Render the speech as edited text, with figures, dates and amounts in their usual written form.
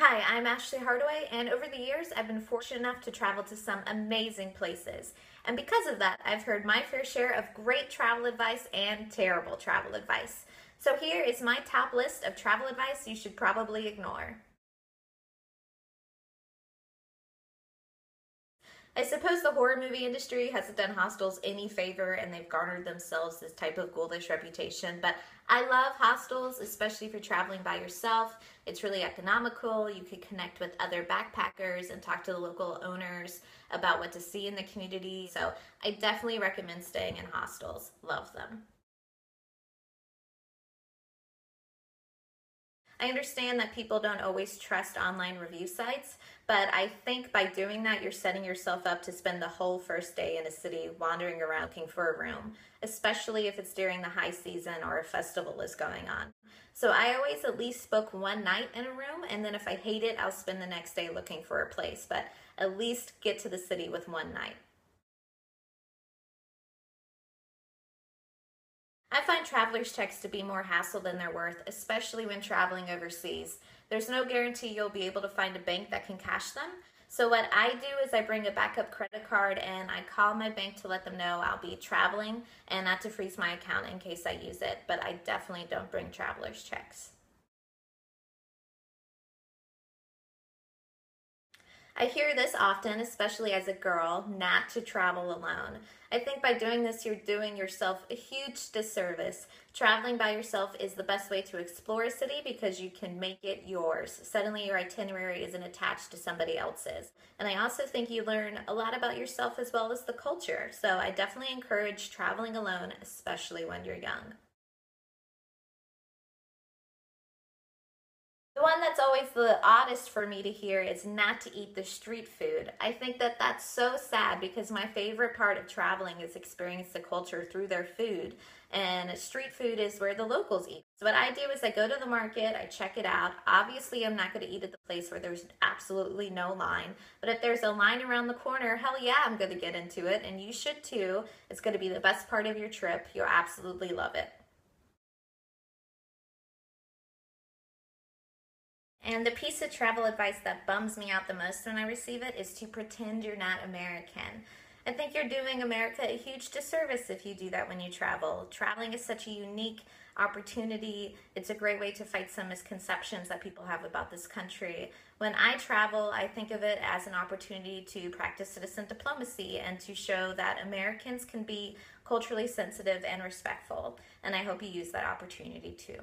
Hi, I'm Ashley Hardaway, and over the years, I've been fortunate enough to travel to some amazing places. And because of that, I've heard my fair share of great travel advice and terrible travel advice. So here is my top list of travel advice you should probably ignore. I suppose the horror movie industry hasn't done hostels any favor and they've garnered themselves this type of ghoulish reputation, but I love hostels, especially if you're traveling by yourself. It's really economical. You could connect with other backpackers and talk to the local owners about what to see in the community. So I definitely recommend staying in hostels. Love them. I understand that people don't always trust online review sites, but I think by doing that, you're setting yourself up to spend the whole first day in a city wandering around looking for a room, especially if it's during the high season or a festival is going on. So I always at least book one night in a room, and then if I hate it, I'll spend the next day looking for a place, but at least get to the city with one night. I find traveler's checks to be more hassle than they're worth, especially when traveling overseas. There's no guarantee you'll be able to find a bank that can cash them. So what I do is I bring a backup credit card and I call my bank to let them know I'll be traveling and not to freeze my account in case I use it, but I definitely don't bring traveler's checks. I hear this often, especially as a girl, not to travel alone. I think by doing this, you're doing yourself a huge disservice. Traveling by yourself is the best way to explore a city because you can make it yours. Suddenly, your itinerary isn't attached to somebody else's. And I also think you learn a lot about yourself as well as the culture. So I definitely encourage traveling alone, especially when you're young. The one that's always the oddest for me to hear is not to eat the street food. I think that that's so sad because my favorite part of traveling is experience the culture through their food. And street food is where the locals eat. So what I do is I go to the market, I check it out. Obviously, I'm not going to eat at the place where there's absolutely no line. But if there's a line around the corner, hell yeah, I'm going to get into it. And you should too. It's going to be the best part of your trip. You'll absolutely love it. And the piece of travel advice that bums me out the most when I receive it is to pretend you're not American. I think you're doing America a huge disservice if you do that when you travel. Traveling is such a unique opportunity. It's a great way to fight some misconceptions that people have about this country. When I travel, I think of it as an opportunity to practice citizen diplomacy and to show that Americans can be culturally sensitive and respectful. And I hope you use that opportunity too.